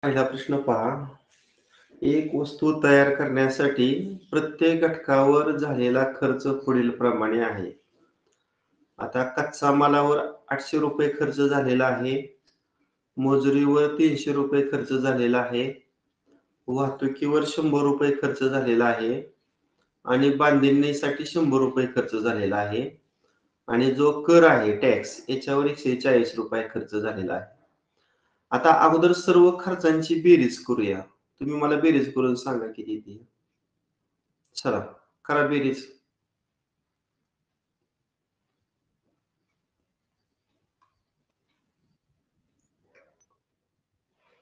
पहिला प्रश्न पहा. एक वस्तू तयार करण्यासाठी प्रत्येक घटकावर झालेला खर्च पुढील प्रमाणे आहे. आता कच्चा मालावर 800 रुपये खर्च झालेला आहे. मजुरीवर 300 रुपये खर्च झालेला आहे. वाहतुकीवर 100 रुपये खर्च झालेला आहे आणि बांधणीसाठी 100 रुपये खर्च झालेला आहे आणि जो कर आहे टॅक्स याच्यावर 140 रुपये खर्च झालेला आहे. आता अगोदर सर्व खर्चांची बेरीज करूया. तुम्ही मला बेरीज करून सांगा किती ती. चला करा बेरीज.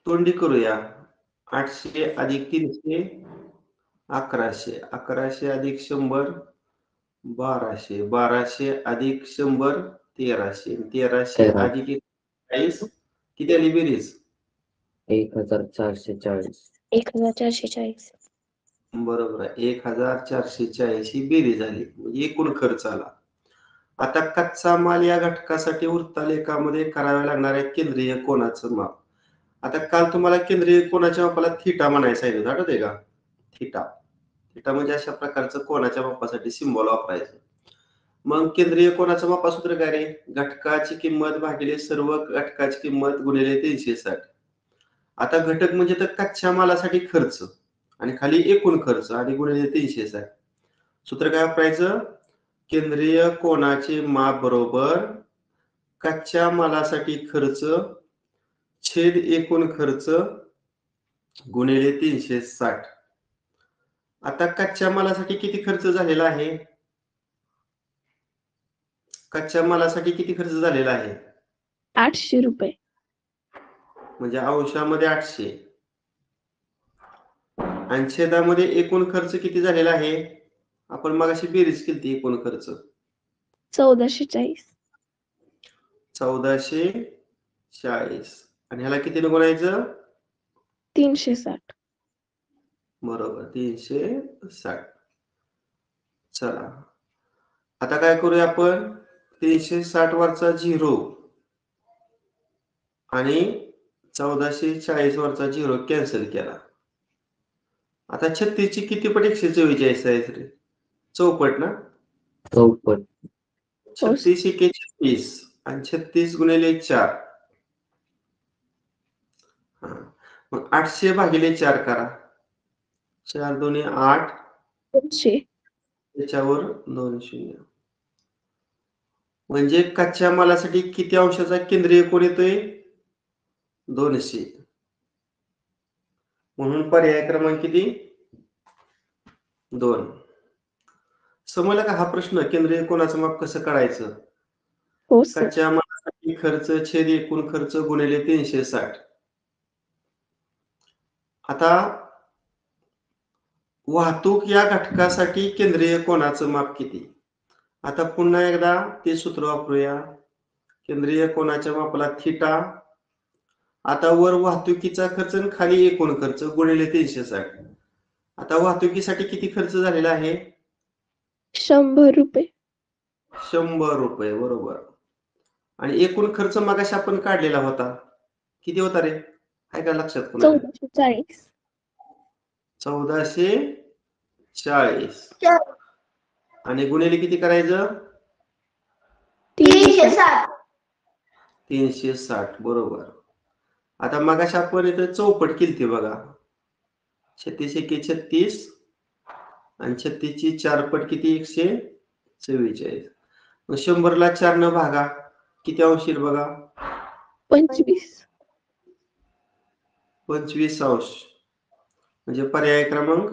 तोंडी करूया. 800 अधिक 300 1100. 1100 अधिक 100 1200. 1200 अधिक 100 1300. 1300 अधिक 40 किती आली बेरीज? 1440. 1440. बरोबर आहे. 1440 ही बेरीज झाली. म्हणजे एकूण खर्च आला. आता कच्चा माल या घटकासाठी वृत्तालेखामध्ये कराव्या लागणाऱ्या केंद्रीय कोनाचं माप. आता काल तुम्हाला केंद्रीय कोनाच्या मापाला थिटा म्हणायचं आहे, आठवतंय का? थिटा. थिटा म्हणजे अशा प्रकारचं कोनाच्या मापासाठी सिंबॉल वापरायचं. मग केंद्रीय कोनाचं मापासूत्र काय रे? घटकाची किंमत भागिले सर्व घटकाची किंमत गुणिले 360. आता घटक म्हणजे तर कच्च्या मालासाठी खर्च आणि खाली एकूण खर्च आणि गुणिले 360. सूत्र काय वापरायचं? केंद्रीय कोनाचे माप बरोबर कच्च्या मालासाठी खर्च छेद एकूण खर्च गुणिले 360. आता कच्च्या मालासाठी किती खर्च झालेला आहे? कच्च्या मालासाठी किती खर्च झालेला आहे? 800 रुपये. म्हणजे अंशामध्ये 800 आणि छेदामध्ये एकूण खर्च किती झालेला आहे? आपण मगाशी बेरीज केली एकूण खर्च 1440. 1440 आणि ह्याला किती गुणायचं? 360. बरोबर 360. चला आता काय करूया आपण? 360 वरचा 0 आणि 1440 वरचा 0 कॅन्सल केला. आता 36 ची किती पट 144 आहे रे? चौपट ना? चौपट. 36 एके 36 आणि 36 गुणिले 4. मग 800 भागिले 4 करा. 4 दोन्ही 8 200. त्याच्यावर 2 शून्य. म्हणजे कच्च्या मालासाठी किती अंशाचा केंद्रीय कोन येतोय? 200. म्हणून पर्याय क्रमांक किती? 2. समजलं का हा प्रश्न? केंद्रीय कोनाचं माप कसं काढायचं? हो सर. कच्च्या मालासाठी खर्च छेद एकूण खर्च गुणिले 360. आता वाहतूक या घटकासाठी केंद्रीय कोनाचं माप किती? आता पुन्हा एकदा ते सूत्र वापरूया. केंद्रीय कोनाच्या मापाला थिटा. आता वर वाहतुकीचा खर्च आणि खाली एकूण खर्च गुणिले 360. आता वाहतुकीसाठी किती खर्च झालेला आहे? 100 रुपये. 100 रुपये बरोबर. आणि एकूण खर्च मगाशी आपण काढलेला होता. किती होता रे? आहे का लक्षात? 1440. 1440 आणि गुणिले किती करायचं? 360. 360 बरोबर. आता मगाशी आपण इथं चौपट केलती बघा. 36 एके 36 आणि 36 ची 4 पट किती? 144. मग 100 ला 4 न भागा किती अंश येईल बघा? 25. 25 अंश. म्हणजे पर्याय क्रमांक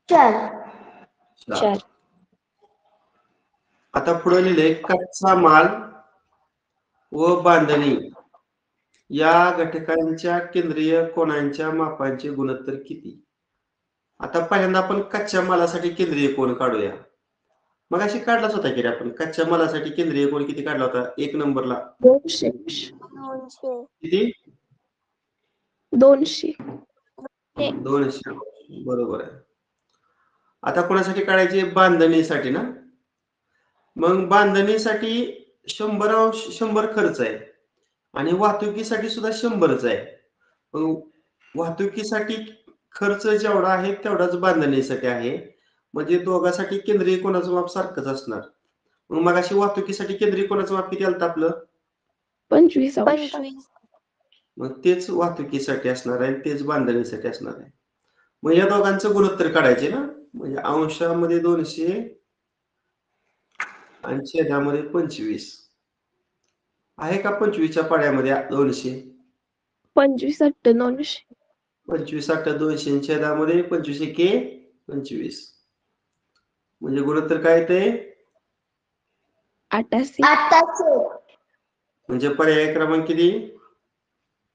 4. आता पुढे लिहिलंय कच्चा माल व बांधणी या घटकांच्या केंद्रीय कोनांच्या मापांचे गुणोत्तर किती? आता पहिल्यांदा आपण कच्च्या मालासाठी केंद्रीय कोन काढूया. मग अशी काढलाच होता की रे आपण. कच्च्या मालासाठी केंद्रीय कोन किती काढला होता? 1 नंबरला 200. किती? 200. 200 बरोबर आहे. आता कोणासाठी काढायचे? बांधणीसाठी ना. मग बांधणीसाठी 100 खर्च आहे आणि वाहतुकीसाठी सुद्धा 100च आहे. मग वाहतुकीसाठी खर्च जेवढा आहे तेवढाच बांधणीसाठी आहे. म्हणजे दोघांसाठी केंद्रीय कोणाचं माप सारखंच असणार. मग मगाशी वाहतुकीसाठी केंद्रीय कोणाचं माप किती आलं आपलं? 25 अंश. 25. मग तेच वाहतुकीसाठी असणार आहे, तेच बांधणीसाठी असणार आहे. मग या दोघांचं गुणोत्तर काढायचे ना, म्हणजे अंशामध्ये 200 आणि छेदामध्ये 25 आहे का? 25च्या पाड्यामध्ये 200, 25 8 900. 25 8 200 छेदामध्ये 25 एके 25. म्हणजे गुणोत्तर काय येते? 88 म्हणजे पर्याय क्रमांक किती?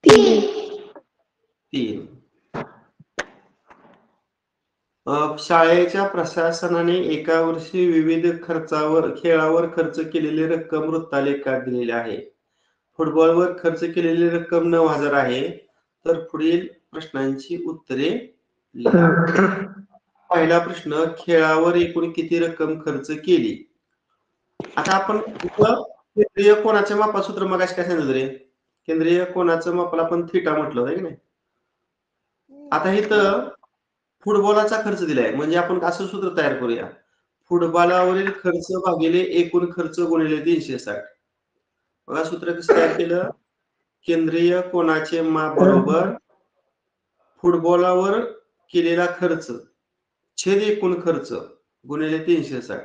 3. 3. शाळेच्या प्रशासनाने एका वर्षी विविध खेळावर खर्च केलेली रक्कम वृत्तालेखात दिलेली आहे. फुटबॉलवर खर्च केलेली रक्कम 9,000 आहे. तर पुढील प्रश्नांची उत्तरे लिहा. पहिला प्रश्न, खेळावर एकूण किती रक्कम खर्च केली? आता आपण केंद्रीय कोनाच्या मापाचं सूत्र मगाशी काय सांगितलं रे? केंद्रीय कोनाचं मापाला आपण थिटा म्हटलं होतं की नाही. आता इथं फुटबॉलाचा खर्च दिलाय, म्हणजे आपण असं सूत्र तयार करूया. फुटबॉलावरील खर्च भागिले एकूण खर्च गुणिले 360. बघा सूत्र कसं तयार केलं? केंद्रीय कोनाचे माप बरोबर फुटबॉलावर केलेला खर्च छेद एकूण खर्च गुणिले 360.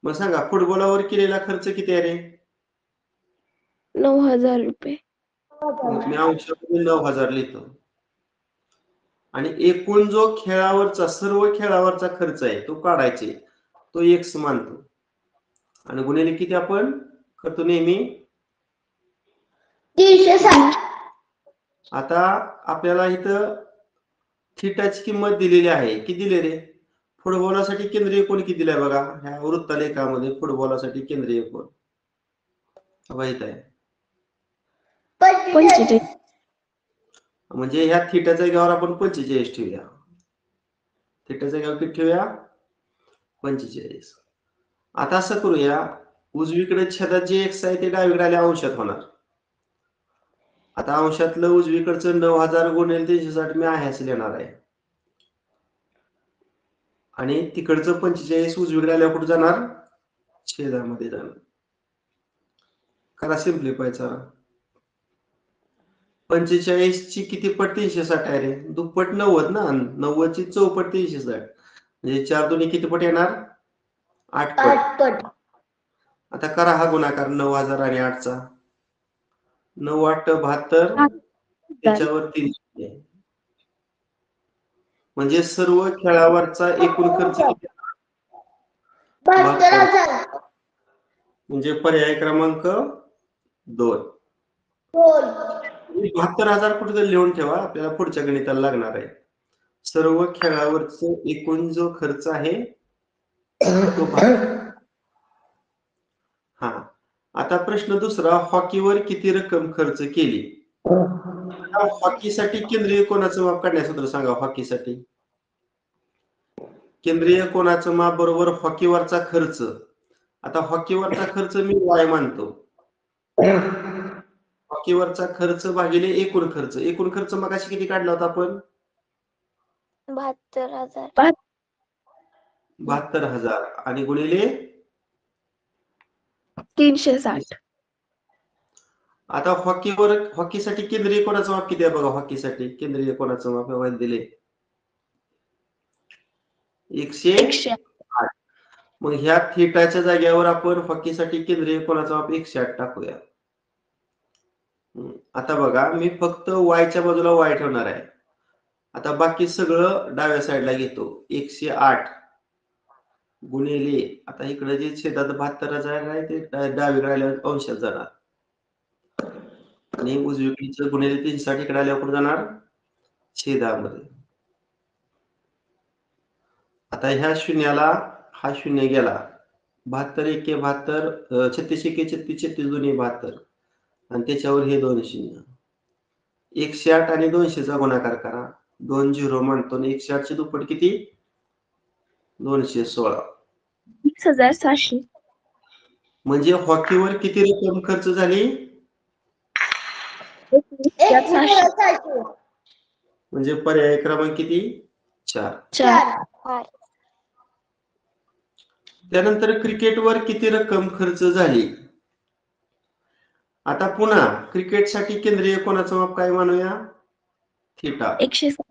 मग सांगा फुटबॉलावर केलेला खर्च किती आहे रे? 9,000 रुपये. मी अंशामध्ये 9,000 लिहितो. आणि एकूण जो सर्व खेळावरचा खर्च आहे तो काढायचे, तो एक्स मानतो. आणि गुणिले किती आपण करतो नेहमी? 360. आता आपल्याला इथं थिटाची किंमत दिलेली आहे. किती दिले रे? फुटबॉलासाठी केंद्रीय कोन किती दिलाय बघा, ह्या वृत्तालेखामध्ये फुटबॉलासाठी केंद्रीय कोन माहित आहे. 45. म्हणजे ह्या थिटाच्या जागेवर आपण 45 ठेवूया. थिटाच्या जागेवर किती ठेवूया? 45. आता असं करूया, उजवीकडे छेदात जे एक्स आहे ते डावीकडे आले अंशात होणार. आता अंशातलं उजवीकडचं 9,000 गुणिले 360 मी आहे असं लिहिणार आहे. आणि तिकडचं 45 उजवीकडे आल्यावर कुठे जाणार? छेदामध्ये जाणार. करा सिम्प्लिफायचा. 45 ची किती पट 360 आहे रे? दुप्पट 90 ना. 90 ची चौपट 360. म्हणजे 4 दोन्ही किती पट येणार? 8 पट. आता करा हा गुणाकार 9,000 आणि 8चा. 9 8 72, त्याच्यावर 300. म्हणजे सर्व खेळावरचा एकूण खर्च किती? 72,000. म्हणजे पर्याय क्रमांक 2. 72,000 कुठेतरी लिहून ठेवा, आपल्याला पुढच्या गणिताला लागणार आहे. सर्व खेळावरचा एकूण जो खर्च आहे तो हा. आता प्रश्न दुसरा, हॉकीवर किती रक्कम खर्च केली? हॉकीसाठी केंद्रीय कोनाचं माप काढण्याचं सूत्र सांगा. हॉकीसाठी केंद्रीय कोनाचं माप बरोबर हॉकीवरचा खर्च. आता हॉकीवरचा खर्च मी वाय मानतो. हॉकीवरचा खर्च भागिले एकूण खर्च. एकूण खर्च मगाशी किती काढला होता आपण? 72,000. 72,000 आणि गुणिले 360. आता हॉकीसाठी केंद्रीय कोनाचं माप किती आहे बघा. हॉकीसाठी केंद्रीय कोनाचं माप दिले 108. मग ह्या थिटाच्या जागेवर आपण हॉकीसाठी केंद्रीय कोनाचं माप 108 टाकूया. आता बघा मी फक्त वायच्या बाजूला वाय ठेवणार आहे. आता बाकी सगळं डाव्या साईडला घेतो. 108 गुणिले, आता इकडे जे छेदात 72,000 आहे ते डावीकडे आल्यावर अंशात जाणार. आणि उजवीकडचं गुणिले 360 इकडे आल्यावर कुठे जाणार? छेदामध्ये. आता ह्या शून्याला हा शून्य गेला. 72 एके 72, 36 एके 36, 36 दोन्ही 72 आणि त्याच्यावर हे 2 शून्य. 108 आणि 200चा गुणाकार करा. 2 0 मानतो आणि 108 ची दुप्पट किती? 216. 20,700. म्हणजे हॉकीवर किती रक्कम खर्च झाली? 21,700. म्हणजे पर्याय क्रमांक किती 4. 4. त्यानंतर क्रिकेटवर किती रक्कम खर्च झाली. आता पुन्हा क्रिकेटसाठी केंद्रीय कोणाचं माप काय मानूया थिटा. 107.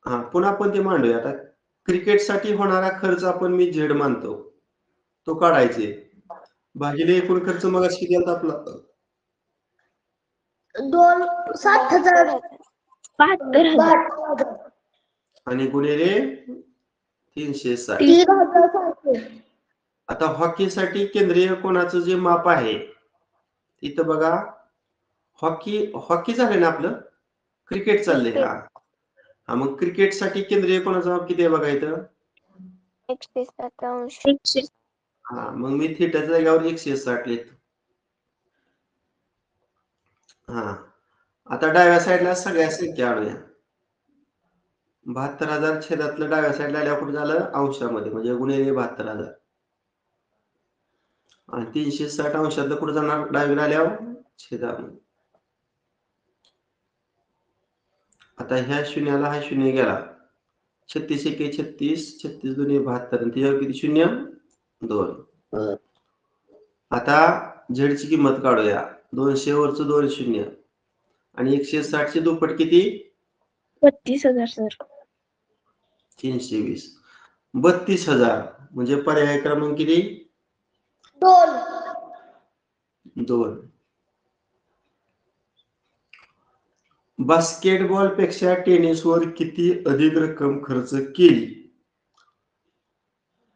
हा पुन्हा आपण ते मांडूया. आता क्रिकेटसाठी होणारा खर्च आपण मी झेड मानतो, तो काढायचे भागिले एकूण खर्च मग किती आला आपला 60,000. 72,000. आणि गुणिले 360. 3,000. आता हॉकीसाठी केंद्रीय कोणाचं जे माप आहे इथं बघा, हॉकी झालंय ना आपलं, क्रिकेट चाललंय. हा मग क्रिकेटसाठी केंद्रीय कोणाचं माप किती आहे बघा इथं 107. हा मग मी थिटाच्या जागेवर 160 लिहितो. हा आता डाव्या साईडला सगळ्या संख्या आणूया. 72,000 छेदातलं डाव्या साईडला आल्यावर कुठे झालं अंशामध्ये, म्हणजे गुणिले 72,000 आणि 360 अंशातलं कुठे जाणार डावीला आल्यावर छेदामध्ये. आता ह्या शून्याला हा शून्य गेला, 36 एके 36, 36 दुने 72 आणि त्याच्यावर किती शून्य 2. आता झेडची किंमत काढूया. 200 वरचं 2 शून्य आणि 160 चे दुप्पट किती 32,000 सर. 320. 32,000 म्हणजे पर्याय क्रमांक किती 2. बास्केटबॉल पेक्षा टेनिसवर किती अधिक रक्कम खर्च केली.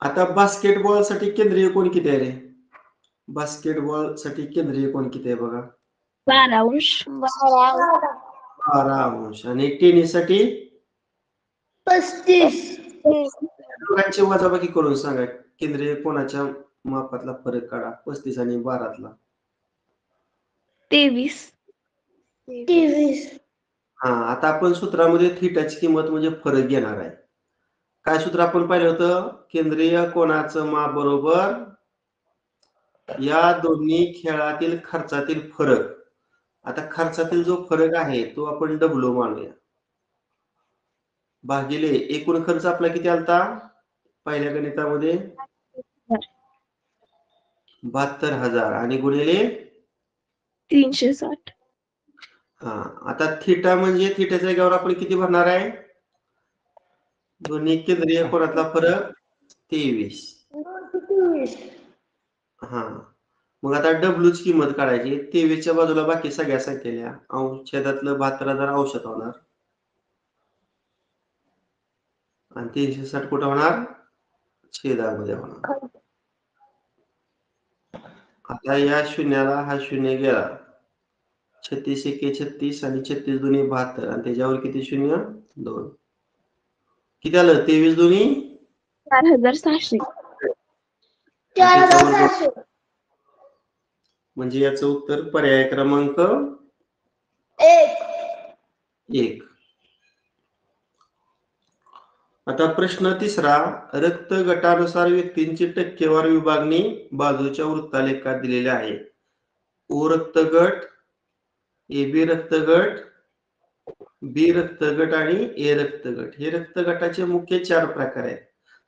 आता बास्केटबॉल साठी केंद्रीय कोण किती आहे रे. बास्केटबॉल साठी केंद्रीय कोण किती आहे बघा 12 12 आणि टेनिस साठी 35. दोघांची वजाबाकी करून सांगा केंद्रीय कोणाच्या मापातला फरक काढा 35 आणि 12तला 23. हा आता आपण सूत्रामध्ये थिटाची किंमत म्हणजे फरक घेणार आहे. काय सूत्र आपण पाहिलं होतं, केंद्रीय कोणाचं माप बरोबर या दोन्ही खेळातील खर्चातील फरक. आता खर्चातील जो फरक आहे तो आपण डब्ल्यू मानूया भागिले एकूण खर्च आपला किती आलता पहिल्या गणितामध्ये 72,000 आणि गुणिले 360. हा आता थिटा म्हणजे थिटाच्या जागेवर आपण किती भरणार आहे, दोन्ही केंद्रीय कोणातला फरक 23. हा मग आता डब्ल्यू ची किंमत काढायची. 23 च्या बाजूला बाकी सगळ्या संख्या अंश छेदातलं 72,000 अंशात होणार आणि 360 कुठं होणार छेदामध्ये होणार. आता या शून्याला हा शून्य गेला, 36 एके 36 आणि 36 दुनी 72 आणि त्याच्यावर किती शून्य 2. किती आलं 23 दुनी 4,600. म्हणजे याचं उत्तर पर्याय क्रमांक 1. आता प्रश्न तिसरा, रक्त गटानुसार व्यक्तींची टक्केवार विभागणी बाजूच्या वृत्तालेखात दिलेले आहे. ओ रक्तगट, AB रक्तगट, बी रक्तगट आणि ए रक्तगट. हे रक्तगटाचे मुख्य 4 प्रकार आहेत.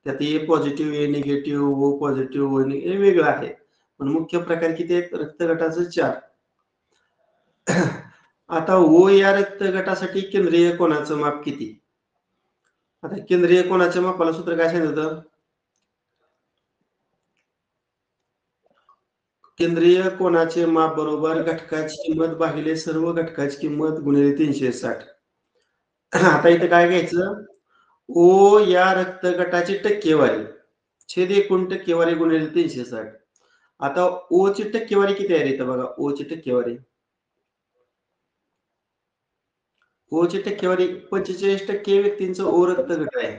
त्यात A positive, A negative, O positive, हे वेगळं आहे. पण मुख्य प्रकार किती आहेत रक्तगटाचे 4. आता ओ या रक्तगटासाठी केंद्रीय कोणाचं माप किती. आता केंद्रीय कोणाच्या मापाला सूत्र काय सांगितलं, केंद्रीय कोणाचे माप बरोबर घटकाची किंमत भागिले सर्व घटकाची किंमत गुणिले 360. आता इथे काय घ्यायचं, ओ या रक्तगटाची टक्केवारी छेद एकूण टक्केवारी गुणिले 360. आता ओ ची टक्केवारी किती आहे इथं बघा, ओ ची टक्केवारी, ओ ची टक्केवारी 45% व्यक्तींचं ओ रक्तगट आहे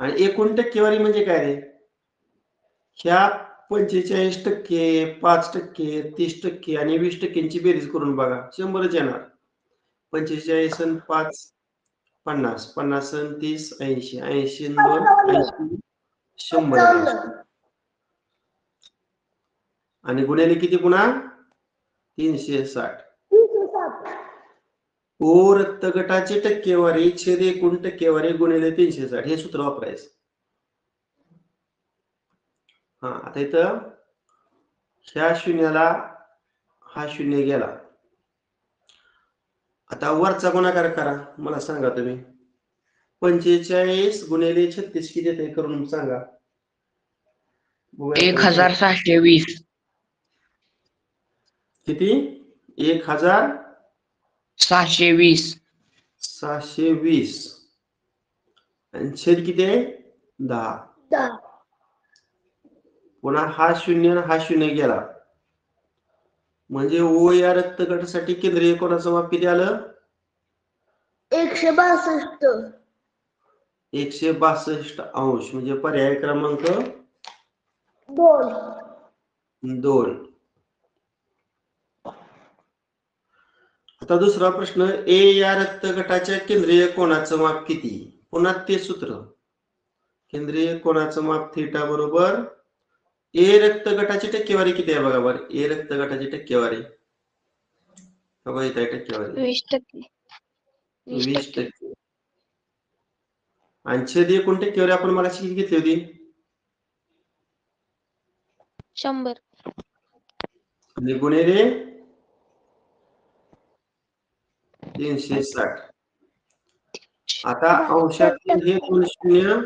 आणि एकूण टक्केवारी म्हणजे काय रे, ह्या 45%, 5%, 30% आणि 20%ची बेरीज करून बघा 100च येणार. 45 आणि 5 50, 50 आणि 30 80, 80 आणि 2 80, 100 आणि गुणिले किती पुन्हा 360. ओ रक्तगटाची टक्केवारी छेद एकूण टक्केवारी गुणिले 360 हे सूत्र वापरायचं. हा आता इथं ह्या शून्याला हा शून्य गेला. आता वरचा गुणाकार करा. मला सांगा तुम्ही 45 गुणिले 36 किती येते करून सांगा. 1620. किती 1620 620. आणि छेद किती आहे 10. 10. पुन्हा हा शून्य आणि हा शून्य गेला म्हणजे ओ या रक्तगटासाठी केंद्रीय कोणाचं माप किती आलं 162. 162 अंश म्हणजे पर्याय क्रमांक 2. आता दुसरा प्रश्न ए या रक्तगटाच्या केंद्रीय कोणाचं माप किती. पुन्हा ते सूत्र केंद्रीय कोणाचं माप थीटा बरोबर ए रक्तगटाची टक्केवारी किती आहे बघा बरं. ए रक्तगटाची टक्केवारी बघा इथे टक्केवारी 20%. 20%. आणि छेद एकूण टक्केवारी आपण मला किती घेतली होती 100. आणि गुणिले 360. आता अंशातील हे 2 शून्य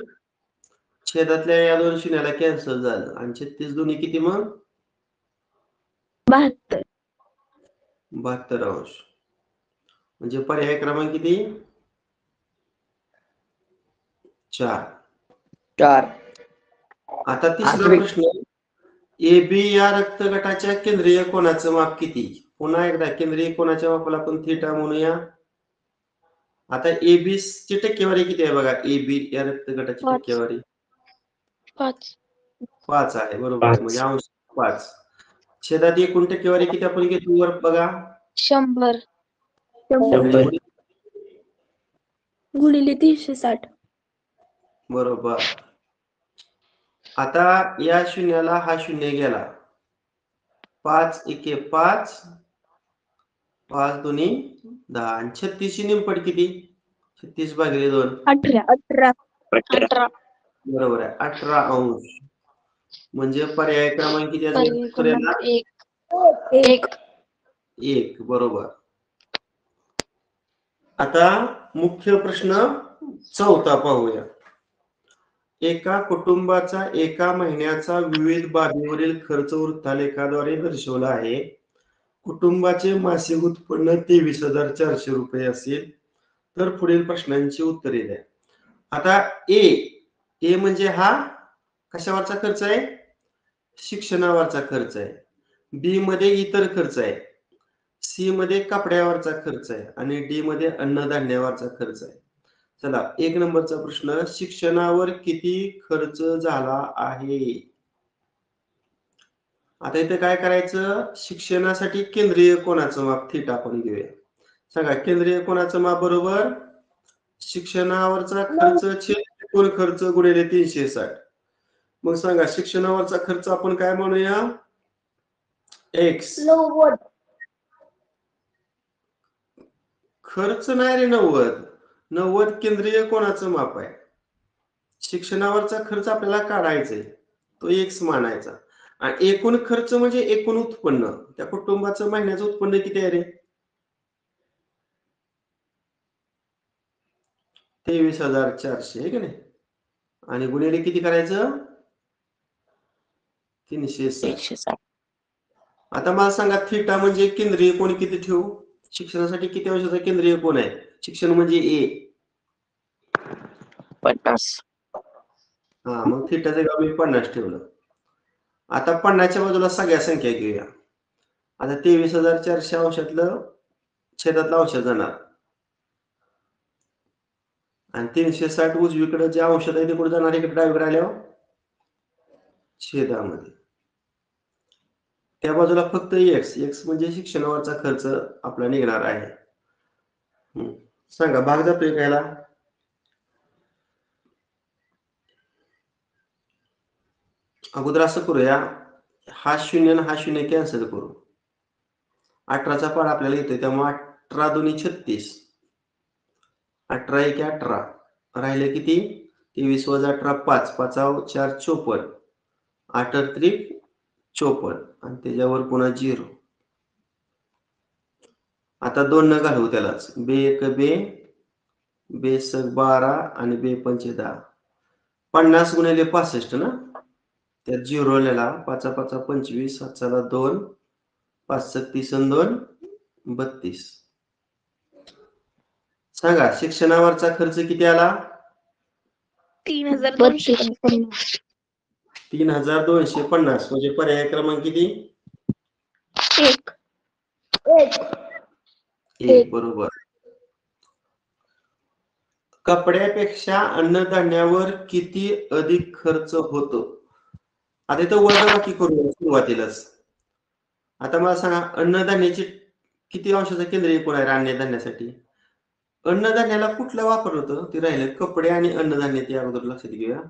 छेदातल्या या 2 शून्याला कॅन्सल झालं आणि 36 दोन्ही किती मग 72. 72 अंश म्हणजे पर्याय क्रमांक किती 4. 4. आता तिसरा आठवी. प्रश्न ए बी या रक्तगटाच्या केंद्रीय कोणाचं माप किती. पुन्हा एकदा केंद्रीय कोणाच्या मापाला आपण थीटा म्हणूया. आता ए बी ची टक्केवारी किती आहे बघा. ए बी या रक्तगटाची 5. टक्केवारी 5. 5 आहे बरोबर आहे. म्हणजे अंश 5. छेदात एकूण टक्केवारी किती आपण घेतो वर बघा 100 गुणिले 360. बरोबर. आता या शून्याला हा शून्य गेला 5 एके 5 5 दोन्ही 10 आणि 36 ची निमपट किती 36 भागिले 2 18. बरोबर आहे 18 अंश म्हणजे पर्याय क्रमांक किती आहे पर्याय क्रमांक 1. 1 बरोबर. आता मुख्य प्रश्न चौथा पाहूया. एका कुटुंबाचा एका महिन्याचा विविध बाबीवरील खर्च वृत्तालेखाद्वारे दर्शवला आहे. कुटुंबाचे मासिक उत्पन्न 23,400 रुपये असेल तर पुढील प्रश्नांची उत्तरे द्या. आता ए म्हणजे हा कशावरचा खर्च आहे शिक्षणावरचा खर्च आहे. बी मध्ये इतर खर्च आहे. सी मध्ये कपड्यावरचा खर्च आहे आणि डी मध्ये अन्नधान्यावरचा खर्च आहे. चला 1 नंबरचा प्रश्न शिक्षणावर किती खर्च झाला आहे. आता इथे काय करायचं शिक्षणासाठी केंद्रीय कोणाचं माप थीटा आपण घेऊया. सांगा केंद्रीय कोणाचं माप बरोबर शिक्षणावरचा खर्च छेद एकूण खर्च गुणिले 360. मग सांगा शिक्षणावरचा खर्च आपण काय म्हणूया एक्स. 90. खर्च नाही रे 90 केंद्रीय कोणाचं माप आहे. शिक्षणावरचा खर्च आपल्याला काढायचंय तो एक्स मानायचा आणि एकूण खर्च म्हणजे एकूण उत्पन्न. त्या कुटुंबाचं महिन्याचं उत्पन्न किती आहे रे 23,400 आहे की नाही आणि गुणिले किती करायचं 360. आता मला सांगा थीटा म्हणजे केंद्रीय कोण किती ठेवू. शिक्षणासाठी किती अंशाचा केंद्रीय कोण आहे. शिक्षण म्हणजे ए 50. हा मग थीटाचं गाव मी 50 ठेवलं. आता 50च्या बाजूला सगळ्या संख्या घेऊया. आता 23,400 अंशातलं छेदातला अंश जाणार आणि 360 उजवीकडे जे अंशात आहे ते कुठे जाणार इकडे डावीकडे आल्यावर छेदामध्ये. त्या बाजूला फक्त एक्स म्हणजे शिक्षणावरचा खर्च आपला निघणार आहे. सांगा भाग जातोय कायला अगोदर असं करूया हा शून्य आणि हा शून्य कॅन्सल करू. 18चा पाढा आपल्याला येतोय त्यामुळे 18 दुनी 36, 18 एके 18, राहिले किती 23 वजा 18 5, 5 4 54, 8 त्रिक 54 आणि त्याच्यावर पुन्हा 0. आता 2 न घालवू त्यालाच. बे 1 बे, बे 12 आणि बे 5 10. 50 गुणिले 65 ना, त्यात 0 आलेला. 5 5 25, 7 2, 5 30 आणि 2 32. सांगा शिक्षणावरचा खर्च किती आला? 3250. 3250. म्हणजे पर्याय क्रमांक किती? 1. 1. बरोबर. कपड्यापेक्षा अन्नधान्यावर किती अधिक खर्च होतो? आता इथं वजाबाकी करूया सुरुवातीलाच. आता मला सांगा अन्नधान्याची किती अंशाचा केंद्रीय कोण आहे अन्नधान्यासाठी? अन्नधान्याला कुठलं वापरलं होतं ते राहिलं. कपडे आणि अन्नधान्य ते अगोदर लक्षात घेऊया.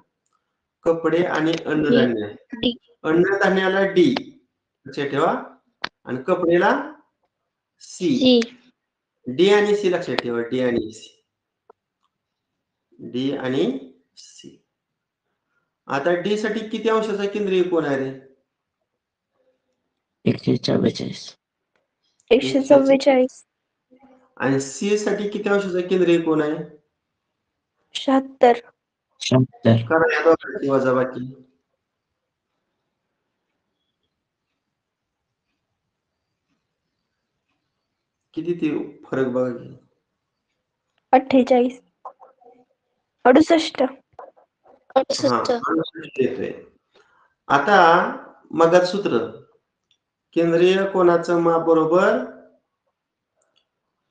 कपडे आणि अन्नधान्य. D. अन्नधान्याला डी लक्षात ठेवा आणि कपडेला सी. C. डी आणि सी लक्षात ठेवा. डी आणि सी. डी आणि सी. आता डी साठी किती अंशाचा केंद्रीय कोण आहे रे? 144. 144. आणि सी साठी किती अंशाचा केंद्रीय कोण आहे? 76. 76. करा या दोघांची वजाबाकी. किती ते फरक बघा की. 48. 68. 68. येतोय. आता मगाच सूत्र केंद्रीय कोणाचं माप बरोबर.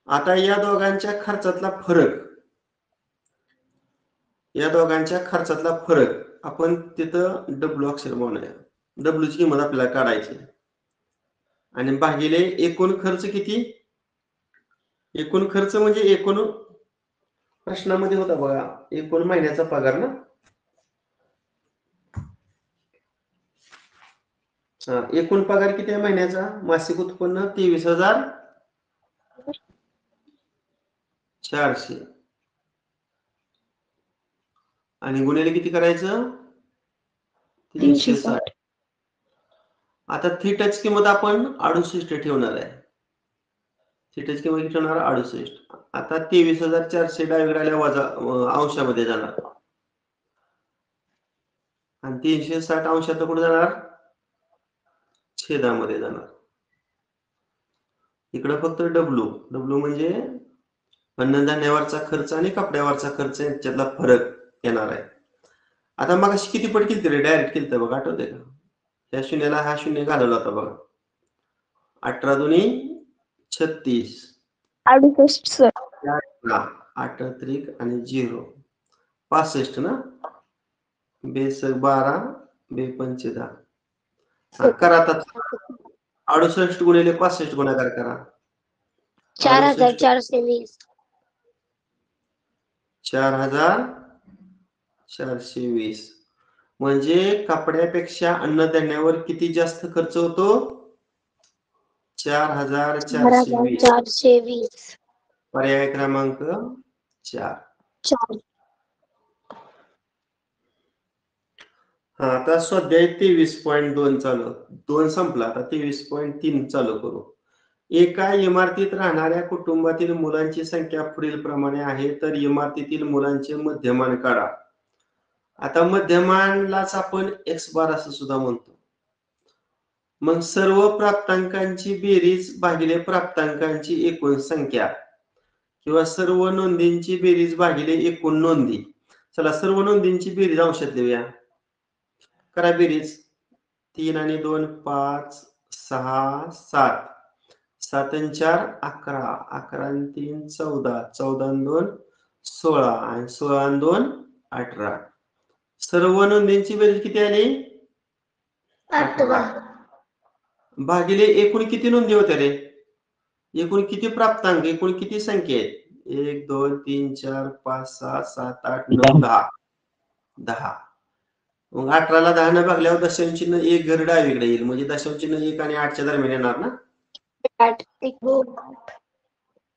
आता या दोघांच्या खर्चातला फरक, या दोघांच्या खर्चातला फरक आपण तिथं डब्ल्यू अक्षर म्हणूया. डब्ल्यूची किंमत आपल्याला काढायची आणि भागिले एकूण खर्च किती? एकूण खर्च म्हणजे एकूण प्रश्नामध्ये होता बघा एकूण महिन्याचा पगार ना. एकूण पगार किती आहे महिन्याचा? मासिक उत्पन्न 23,400 आणि गुणिले किती करायचं? 360. आता थिटाची किंमत आपण 68 ठेवणार आहे. थिटाची किंमत किती ठेवणार? 68. आता 23,400 डावीकडे आल्या वजा अंशामध्ये जाणार आणि 360 अंशात कुठे जाणार? छेदामध्ये जाणार. इकडे फक्त डब्ल्यू. डब्ल्यू म्हणजे अन्नधान्यावरचा खर्च आणि कपड्यावरचा खर्च यांच्यातला फरक येणार आहे. आता मग अशी किती पट केली रे? डायरेक्ट केली बघा, आठवते का? या शून्याला हा शून्य घालवला होता बघा. 18 दुनी 36, 68 सर. 8 त्रिक आणि 0, 65 ना. बे 12, बे 5 10. करा आता 68 गुणिले 65 गुणाकार करा. 4420. 4420. म्हणजे कपड्यापेक्षा अन्नधान्यावर किती जास्त खर्च होतो? 4420. 4420. पर्याय क्रमांक 4. 4. आता स्वाध्याय 23.2 चालू. 2 संपला. आता 23.3 चालू करू. एका इमारतीत राहणाऱ्या कुटुंबातील मुलांची संख्या पुढील प्रमाणे आहे, तर इमारतीतील मुलांचे मध्यमान काढा. आता मध्यमानलाच आपण एक्स बार असं सुद्धा म्हणतो. मग सर्व प्राप्तांकांची बेरीज भागिले प्राप्तांकांची एकूण संख्या किंवा सर्व नोंदींची बेरीज भागिले एकूण नोंदी. चला सर्व नोंदींची बेरीज अंशात लिहूया. करा बेरीज. 3 आणि 2 5, 6 7, 7 आणि 4 11, 11 आणि 3 14, 14 आणि 2 16 आणि 16 आणि 2 18. सर्व नोंदींची बेरीज किती आली? 18. भागिले एकूण किती नोंदी होत्या रे? एकूण किती प्राप्तांक, एकूण किती संख्या आहेत? 1 2 3 4 5 6 7 8 9 10. 10. मग 18ला 10 न भागल्यावर दशांश चिन्ह 1 घर डावीकडे येईल. म्हणजे दशांश चिन्ह 1 आणि 8च्या दरम्यान येणार ना. 8.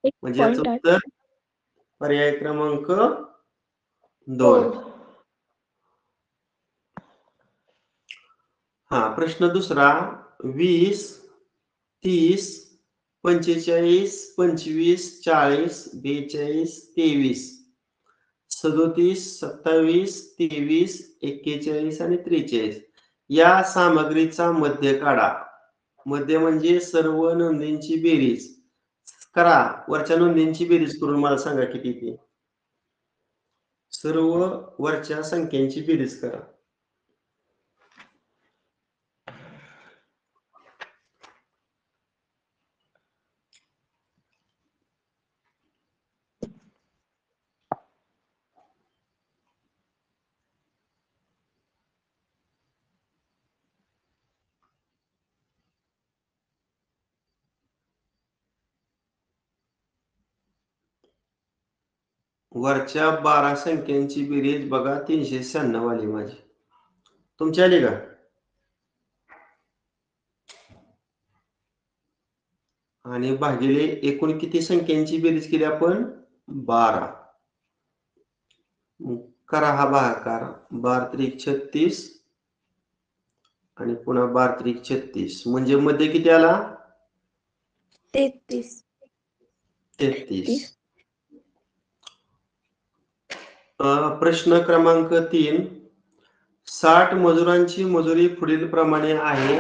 म्हणजे याचं 1.8. उत्तर पर्याय क्रमांक 2. हा प्रश्न दुसरा 20, 30, 45, 25, 40, 42, 23, 37, 27, 23, 41 आणि 43 या सामग्रीचा मध्य काढा. मध्य म्हणजे सर्व नोंदींची बेरीज करा. वरच्या नोंदींची बेरीज करून मला सांगा किती ते. सर्व वरच्या संख्यांची बेरीज करा. वरच्या 12 संख्यांची बेरीज बघा 396 आली माझी. तुमची आली का? आणि भागिले एकूण किती संख्यांची बेरीज केली आपण? 12. करा हा भागाकार. 12 त्रिक 36 आणि पुन्हा 12 त्रिक 36 म्हणजे मध्ये किती आला? 33. 33. प्रश्न क्रमांक 3. 60 मजुरांची मजुरी पुढील प्रमाणे आहे.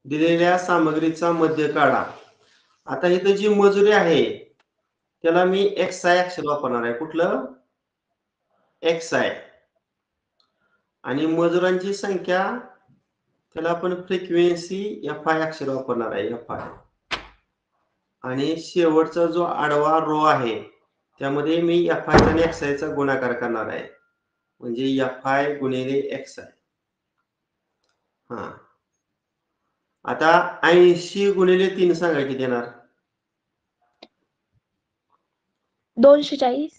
दिलेल्या सामग्रीचा मध्य काढा. आता इथं जी मजुरी आहे त्याला मी XI अक्षर वापरणार आहे. कुठलं? XI. आणि मजुरांची संख्या त्याला आपण फ्रिक्वेन्सी FI अक्षर वापरणार आहे. FI. आणि शेवटचा जो आडवा रो आहे त्यामध्ये मी FI आणि XI चा गुणाकार करणार आहे. म्हणजे FI गुणिले XI. हा. आता 80 गुणिले 3 सांगा किती येणार? 240.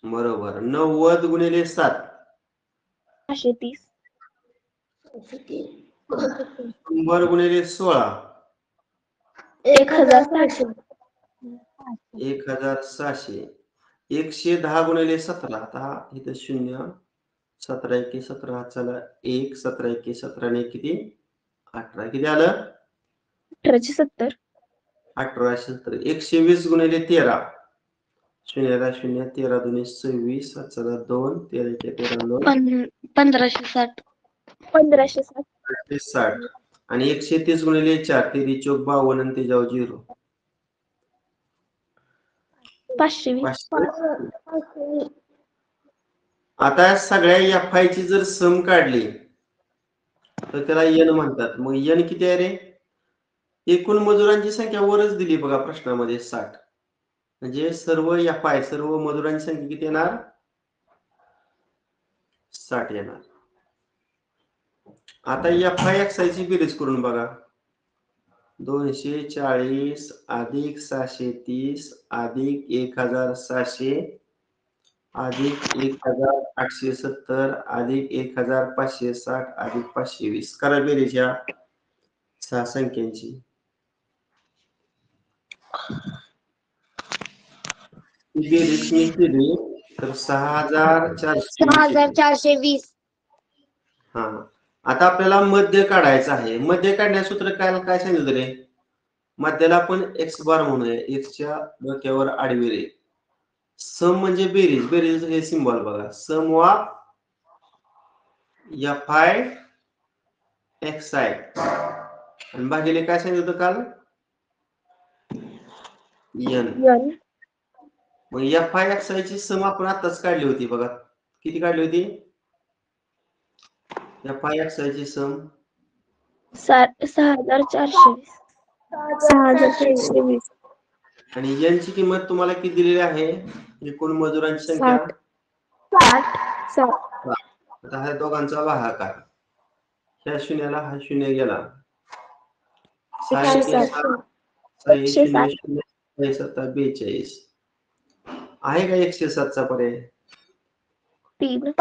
बरोबर. 90 गुणिले 7 530. 100 गुणिले 16 1700. 1600. 110 गुणिले 17. आता इथं 0 17 एके 17 चला 1 17 एके 17 ने किती? 18. किती आलं? 1870. 1870. 120 गुणिले 13 0 0 13 दुने 26 7 2 13 एके 13 2 1560. 1560. 60. आणि 130 गुणिले 4 तेरी चौक 52 आणि त्याच्यावर 0 520. 500. आता या सगळ्या FI ची जर सम काढली तर त्याला N म्हणतात. मग N किती आहे रे? एकूण मजुरांची संख्या वरच दिली बघा प्रश्नामध्ये 60. म्हणजे सर्व FI सर्व मजुरांची संख्या किती येणार? 60 येणार. आता FI XI ची बेरीज करून बघा. 240 अधिक 630 अधिक 1600 अधिक 1870 अधिक 1560 अधिक 520. करा बेरीज या 6 संख्यांची. बेरीज मी केली तर 6420. हा. आता आपल्याला मध्य काढायचं आहे. मध्य काढण्याचं सूत्र काय सांगितलं रे? मध्याला आपण X बार म्हणूया. X च्या डोक्यावर आडवी रेघ. सम म्हणजे बेरीज. बेरीज हे सिंबल बघा. सम ऑफ FI XI आणि भागिले काय सांगितलं होतं काल? N. मग FI XI ची सम आपण आताच काढली होती बघा. किती काढली होती? FI XI ची सम 6420. 6420. आणि N ची किंमत तुम्हाला किती दिलेली आहे? एकूण मजुरांची संख्या 60. आता ह्या दोघांचा भागाकार. ह्या शून्याला हा शून्य गेला. 160. 42 आहे का 107 चा पर्याय? 3.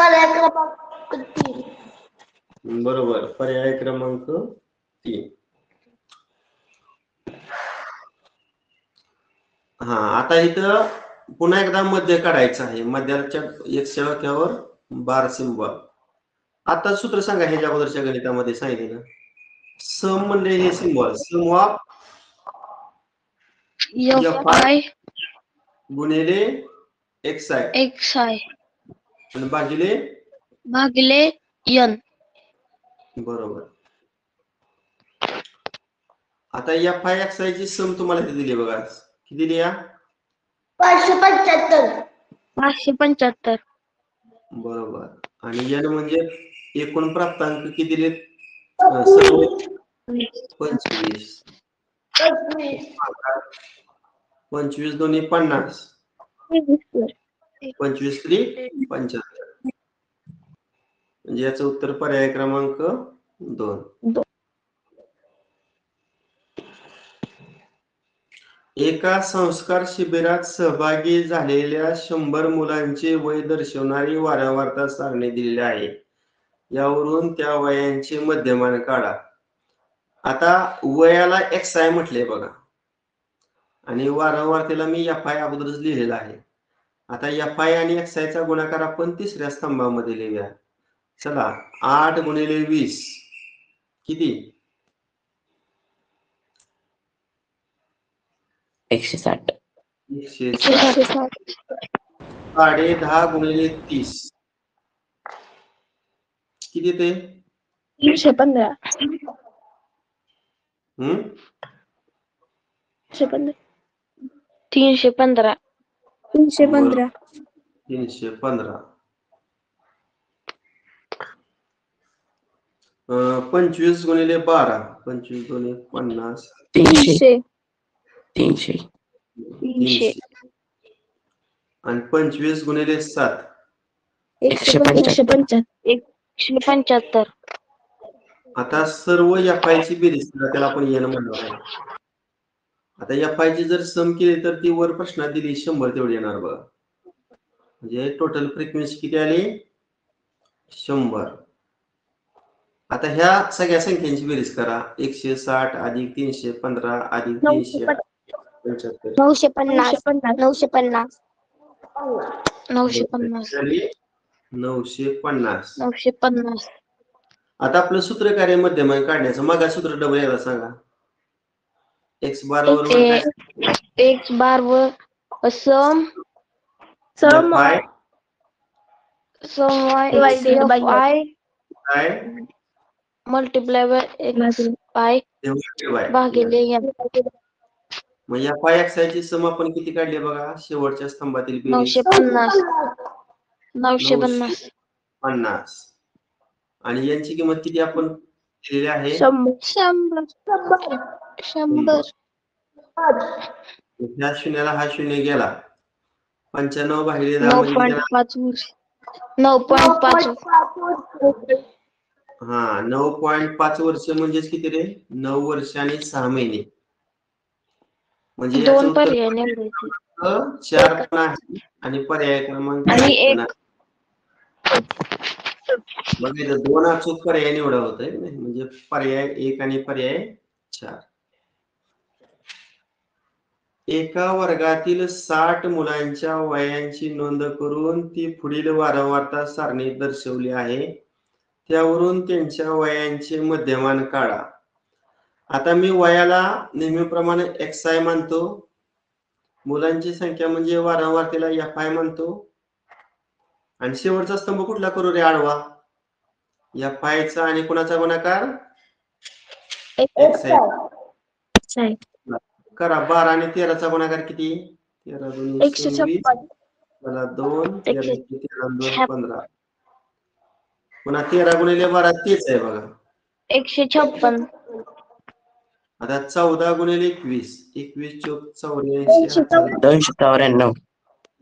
बरोबर. पर्याय क्रमांक 3. हा आता इथं पुन्हा एकदा मध्य काढायचं आहे. मध्याच्या एक्सच्या वाक्यावर बार सिम्बॉल. आता सूत्र सांगा ह्याच्या अगोदरच्या गणितामध्ये सांगितलं सम म्हणजे हे सिम्बॉल सम ऑफ FI गुणिले एक्स आय XI आणि भागिले भागिले N. बरोबर. आता FI XI ची सम तुम्हाला किती दिली बघा. किती दिली या 575. 575. बरोबर. आणि N म्हणजे एकूण प्राप्तांक किती दिलेत सर्व 25. 25 दोन्ही 50. 25 3 75. म्हणजे याचं उत्तर पर्याय क्रमांक 2. एका संस्कार शिबिरात सहभागी झालेल्या 100 मुलांचे वय दर्शवणारी वारंवारता सारणी दिलेली आहे. यावरून त्या वयांचे मध्यमान काढा. आता वयाला XI म्हटले बघा आणि वारंवारतेला मी FI अगोदरच लिहिलेला आहे. आता FI आणि XI चा गुणाकार आपण तिसऱ्या स्तंभामध्ये लिहूया. चला 8 गुणिले 20 किती 160. 160. 10.5 गुणिले 30 किती ते 315. 315. 315. 315. 315. 25 गुणिले 12 25 गुणिले 50 300. 300. 300. आणि 25 गुणिले 7 175. 175. आता सर्व FI ची बेरीज करा, त्याला आपण N म्हणणार आहे. आता FI ची जर सम केली तर ती वर प्रश्नात दिली 100 तेवढी येणार बघा. म्हणजे टोटल फ्रिक्वेन्सी किती आली 100. आता ह्या सगळ्या संख्यांची बेरीज करा. 160 अधिक 315 अधिक 375 950. 950. आता आपलं सूत्र कार्य मध्यमान काढण्याचं मग सूत्र डबल यायला सांगा. एक्स बार वर X बार वर सम FI Divided by FI काय मल्टिप्लाय बाय XI भागिले N. मग FI XI ची सम आपण किती काढली बघा शेवटच्या स्तंभातील बेरीज 950. 950 आणि यांची किंमत किती आपण दिलेली आहे 100. ह्या शून्याला हा शून्य गेला 95 भागिले 10 म्हणजे 9.5. 9.5. हा 9.5 वर्ष म्हणजेच किती रे 9 वर्ष आणि 6 महिने. म्हणजे याचं दोन उत्तर पर्याय निवडायचे 4 पण आहे आणि पर्याय क्रमांक आणि 1 पण एक. आहे. मग इथं 2 अचूक पर्याय निवडा होतोय म्हणजे पर्याय 1 आणि पर्याय 4. एका वर्गातील 60 मुलांच्या वयांची नोंद करून ती पुढील वारंवारता सारणीत दर्शवली आहे. त्यावरून त्यांच्या वयांचे मध्यमान काढा. आता मी वयाला नेहमीप्रमाणे XI मानतो. मुलांची संख्या म्हणजे वारंवारतेला FI मानतो. आणि शेवटचा स्तंभ कुठला करू रे आडवा FI चा आणि कोणाचा गुणाकार XI करा. 12 आणि 13 चा गुणाकार किती 13 2 26 मला 2 13 2 15 पुन्हा 13 गुणिले 12 तेच आहे बघा 156. आता 14 गुणिले 21 21 चौक 84 294.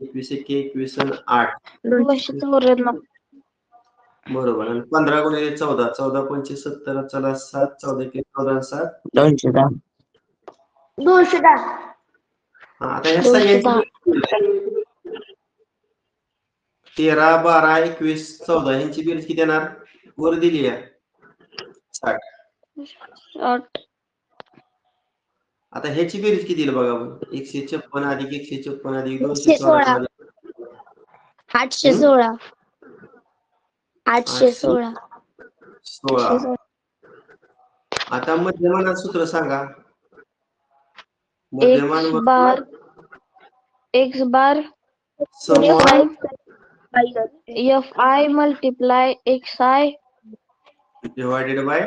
21 21 आणि 8 294. बरोबर. आणि 15 गुणिले 14 14 25 70 चला 7 14 14 7 210. 210. आता ह्या सगळ्यांची 13 12 21 14 ह्यांची बेरीज किती येणार वर दिली आहे 60. 60. आता ह्याची बेरीज किती येईल बघा बरं. 156 अधिक 156 अधिक 216. 216 816. 816. 16. आता मध्यमानात सूत्र सांगा. मध्यमान X bar sum F I multiply X I divided by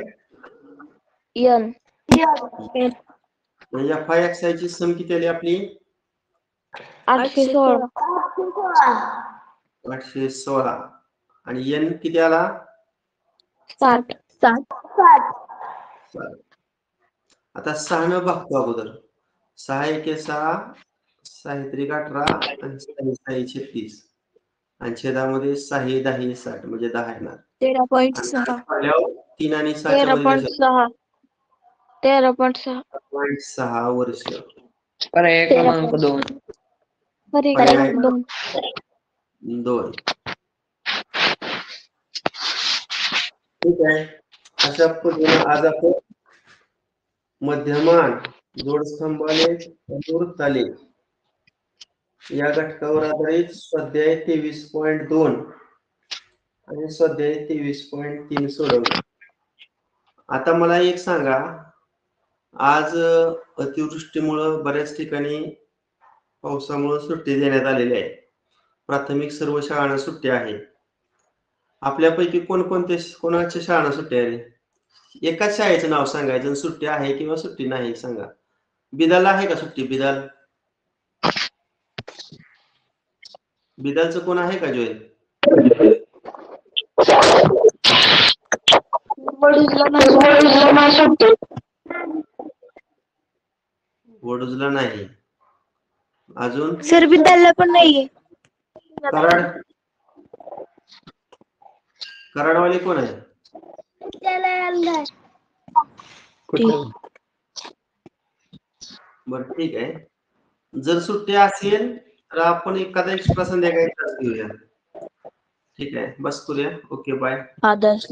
N FI ची सम किती आली आपली 816. 816 आणि एन किती आला 60. आता 6 न बघतो अगोदर 6 एके 6 6 त्रिक 18 आणि 6 36 आणि छेदामध्ये 6 10 60 म्हणजे 10 येणार 13.6. 3 आणि 6 च्या मध्ये 13.6 6 वर्ष पर्याय क्रमांक 2. पर्याय 2. 2. ठीक आहे. अशा पद्धतीने आज आपण मध्यमान जोडस्तंभाले वृत्तालेख या घटकावर आधारित स्वाध्याय 23.2 आणि स्वाध्याय 23.3 सोडवलं. आता मला एक सांगा, आज अतिवृष्टीमुळे बऱ्याच ठिकाणी पावसामुळे सुट्टी देण्यात आलेली आहे. प्राथमिक सर्व शाळांना सुट्टी आहे. आपल्यापैकी कोणाच्या शाळांना सुट्टी आहे? एकाच शाळेचं नाव सांगायचं, सुट्टी आहे किंवा सुट्टी नाही सांगा. बिदालला आहे का सुट्टी? बिदालचं कोण आहे का जोय? वडूजला नाही. अजून सर विद्यालय पण नाहीये. कराडवाली कोण आहे? बर ठीक आहे. जर सुट्टी असेल तर आपण एखादा एक्स्ट्रा संध्याकाळी तास घेऊया. ठीक आहे, बस करूया. Okay bye. आदर्श